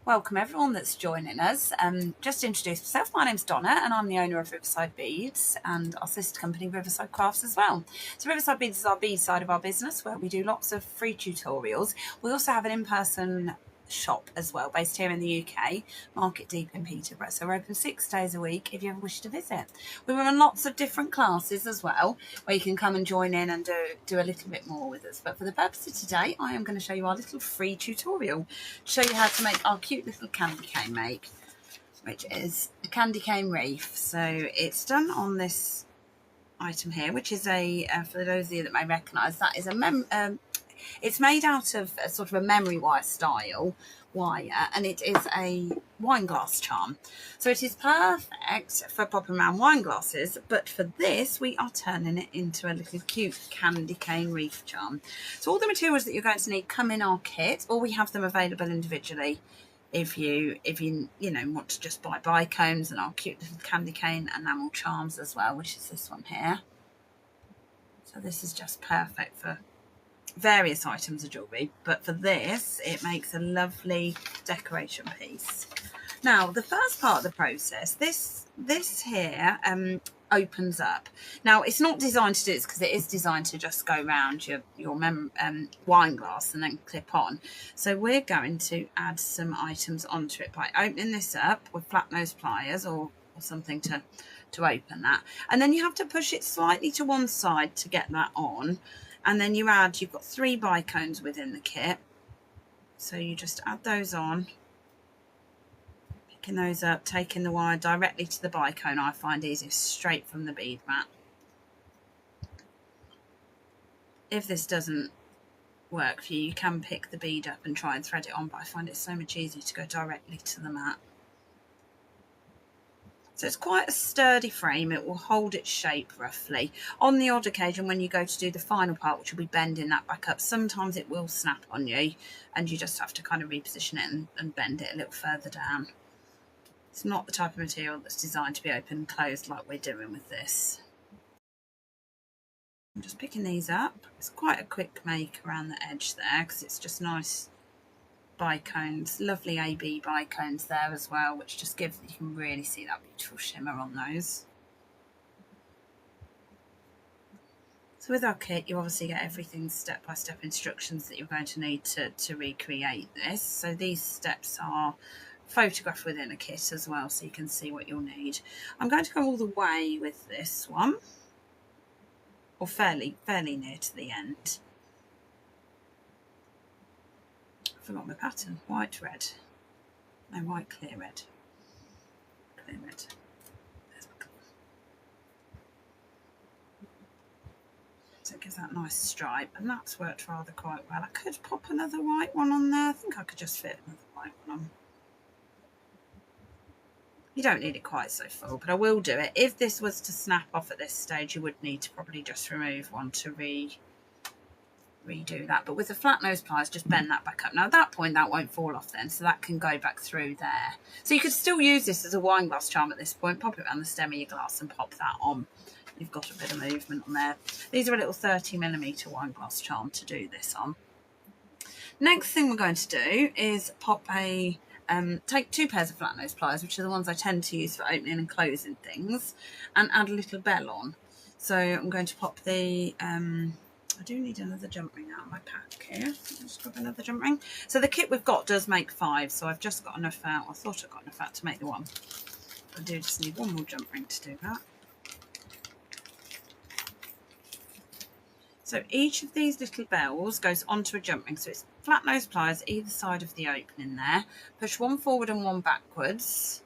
Welcome everyone that's joining us. Just to introduce myself, my name's Donna and I'm the owner of Riverside Beads and our sister company Riverside Crafts as well. So Riverside Beads is our bead side of our business where we do lots of free tutorials. We also have an in-person shop as well based here in the UK, Market Deep in Peterborough. So we're open 6 days a week if you ever wish to visit. We run lots of different classes as well where you can come and join in and do a little bit more with us. But for the purpose of today, I am going to show you our little free tutorial to show you how to make our cute little candy cane make, which is a candy cane wreath. So it's done on this item here, which is a, for those of you that may recognise, that is a it's made out of a sort of a memory wire style wire, and it is a wine glass charm. So it is perfect for popping around wine glasses, but for this we are turning it into a little cute candy cane wreath charm. So all the materials that you're going to need come in our kit, or we have them available individually if you want to just buy bicones and our cute little candy cane enamel charms as well, which is this one here. So this is just perfect for various items of jewellery, but for this it makes a lovely decoration piece. Now the first part of the process, this here opens up. Now it's not designed to do this because it is designed to just go around your wine glass and then clip on. So we're going to add some items onto it by opening this up with flat nose pliers or something to open that, and then you have to push it slightly to one side to get that on. And then you've got 3 bicones within the kit. So you just add those on, picking those up, taking the wire directly to the bicone. I find easiest straight from the bead mat. If this doesn't work for you, you can pick the bead up and try and thread it on, but I find it so much easier to go directly to the mat. So it's quite a sturdy frame, it will hold its shape roughly. On the odd occasion when you go to do the final part, which will be bending that back up, sometimes it will snap on you and you just have to kind of reposition it and bend it a little further down. It's not the type of material that's designed to be open and closed like we're doing with this. I'm just picking these up. It's quite a quick make around the edge there because it's just nice bicones, lovely AB bicones there as well, which just gives, you can really see that beautiful shimmer on those. So with our kit you obviously get everything step-by-step instructions that you're going to need to recreate this. So these steps are photographed within a kit as well, so you can see what you'll need. I'm going to go all the way with this one, or fairly near to the end. I forgot my pattern. White, red. No, white, clear, red. Clear, red. There's my colour. So it gives that nice stripe, and that's worked rather quite well. I could pop another white one on there. I think I could just fit another white one on. You don't need it quite so full, but I will do it. If this was to snap off at this stage, you would need to probably just remove one to redo that, but with the flat nose pliers just bend that back up. Now at that point that won't fall off then, so that can go back through there. So you could still use this as a wine glass charm at this point, pop it around the stem of your glass and pop that on. You've got a bit of movement on there. These are a little 30mm wine glass charm to do this on. Next thing we're going to do is pop a take 2 pairs of flat nose pliers, which are the ones I tend to use for opening and closing things, and add a little bell on. So I'm going to pop the I do need another jump ring out of my pack here. I'll just grab another jump ring. So the kit we've got does make 5, so I've just got enough out. I thought I got enough out to make the one. I do just need one more jump ring to do that. So each of these little bells goes onto a jump ring. So it's flat nose pliers either side of the opening there. Push one forward and one backwards.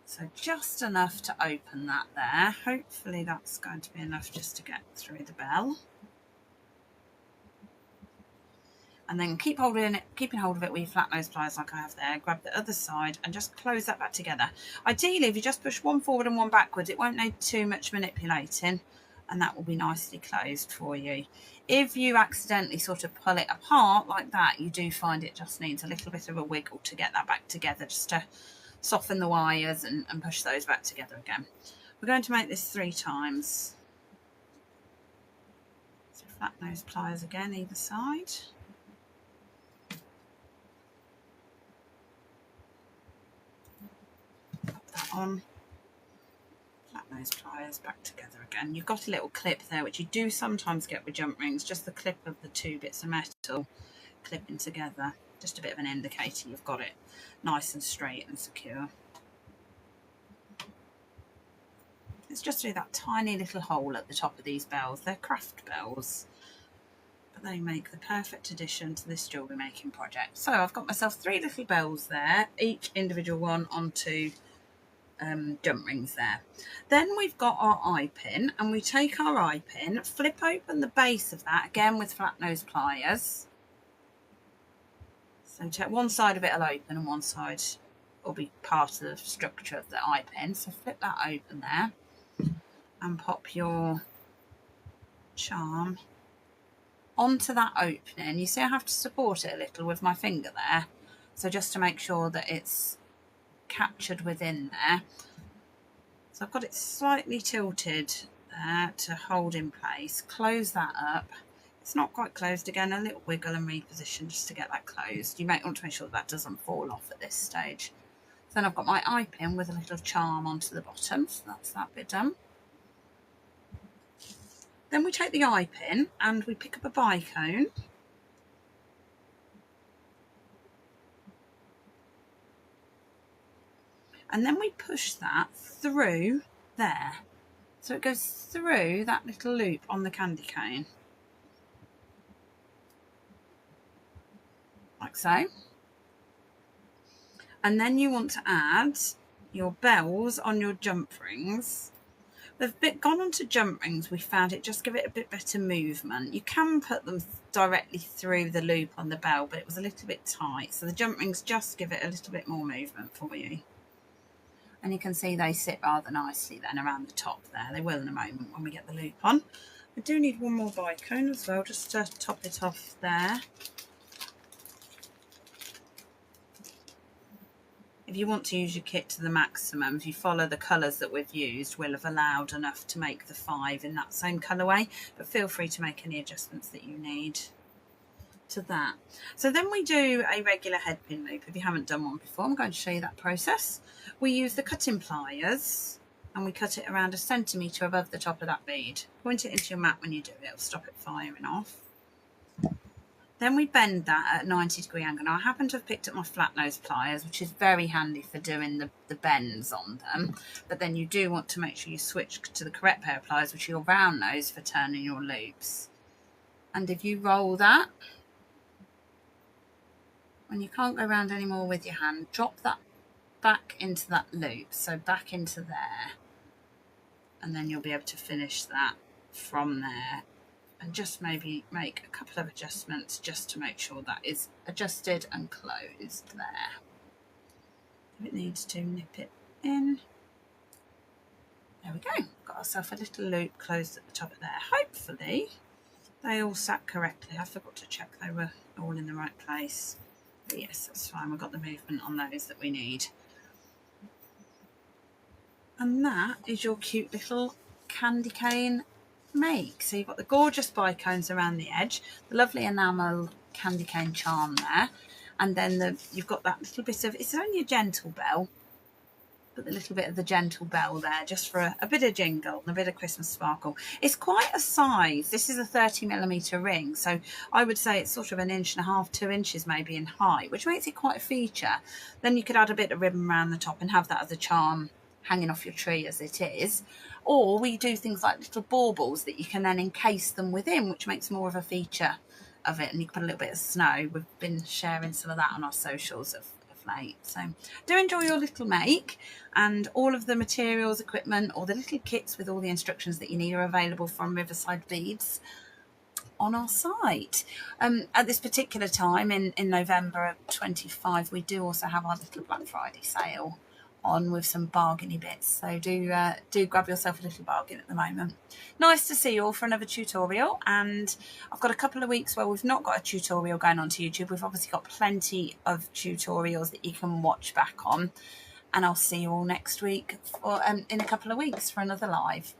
So just enough to open that there. Hopefully that's going to be enough just to get through the bell. And then keeping hold of it with your flat nose pliers like I have there. Grab the other side and just close that back together. Ideally, if you just push one forward and one backwards, it won't need too much manipulating, and that will be nicely closed for you. If you accidentally sort of pull it apart like that, you do find it just needs a little bit of a wiggle to get that back together, just to soften the wires and push those back together again. We're going to make this 3 times. So flat nose pliers again either side. on. Flat nose pliers back together again. You've got a little clip there, which you do sometimes get with jump rings, just the clip of the two bits of metal clipping together. Just a bit of an indicator you've got it nice and straight and secure. It's just through that tiny little hole at the top of these bells. They're craft bells, but they make the perfect addition to this jewellery making project. So I've got myself 3 little bells there, each individual one onto jump rings there. Then we've got our eye pin, and we take our eye pin, flip open the base of that, again with flat nose pliers. So one side of it will open and one side will be part of the structure of the eye pin. So flip that open there and pop your charm onto that opening. You see I have to support it a little with my finger there. So just to make sure that it's captured within there. So I've got it slightly tilted there to hold in place. Close that up. It's not quite closed again, a little wiggle and reposition just to get that closed. You might want to make sure that doesn't fall off at this stage. Then I've got my eye pin with a little charm onto the bottom, so that's that bit done. Then we take the eye pin and we pick up a bicone. And then we push that through there. So it goes through that little loop on the candy cane. Like so. And then you want to add your bells on your jump rings. They've gone onto jump rings, we found it just give it a bit better movement. You can put them directly through the loop on the bell, but it was a little bit tight. So the jump rings just give it a little bit more movement for you. And you can see they sit rather nicely then around the top there. They will in a moment when we get the loop on. I do need one more bicone as well, just to top it off there. If you want to use your kit to the maximum, if you follow the colours that we've used, we'll have allowed enough to make the 5 in that same colourway, but feel free to make any adjustments that you need to that. So then we do a regular head pin loop. If you haven't done one before, I'm going to show you that process. We use the cutting pliers and we cut it around 1 centimetre above the top of that bead. Point it into your mat when you do it, it'll stop it firing off. Then we bend that at a 90-degree angle. Now I happen to have picked up my flat nose pliers, which is very handy for doing the bends on them. But then you do want to make sure you switch to the correct pair of pliers, which are your round nose for turning your loops. And if you roll that, when you can't go around anymore with your hand, drop that back into that loop. So back into there. And then you'll be able to finish that from there. And just maybe make a couple of adjustments just to make sure that is adjusted and closed there. If it needs to, nip it in. There we go. Got ourselves a little loop closed at the top of there. Hopefully they all sat correctly. I forgot to check they were all in the right place. But yes, that's fine. We've got the movement on those that we need. And that is your cute little candy cane make. So you've got the gorgeous bicones around the edge, the lovely enamel candy cane charm there, and then you've got that little bit of, it's only a gentle bell, but the little bit of the gentle bell there just for a bit of jingle and a bit of Christmas sparkle. It's quite a size. This is a 30mm ring, so I would say it's sort of 1.5 inches, 2 inches maybe in height, which makes it quite a feature. Then you could add a bit of ribbon around the top and have that as a charm hanging off your tree as it is. Or we do things like little baubles that you can then encase them within, which makes more of a feature of it. And you can put a little bit of snow. We've been sharing some of that on our socials of late. So do enjoy your little make, and all of the materials, equipment, or the little kits with all the instructions that you need are available from Riverside Beads on our site. At this particular time in November of 25, we do also have our little Black Friday sale on with some bargainy bits, so do grab yourself a little bargain at the moment. Nice to see you all for another tutorial, and I've got a couple of weeks where we've not got a tutorial going onto YouTube. We've obviously got plenty of tutorials that you can watch back on, and I'll see you all next week or in a couple of weeks for another live.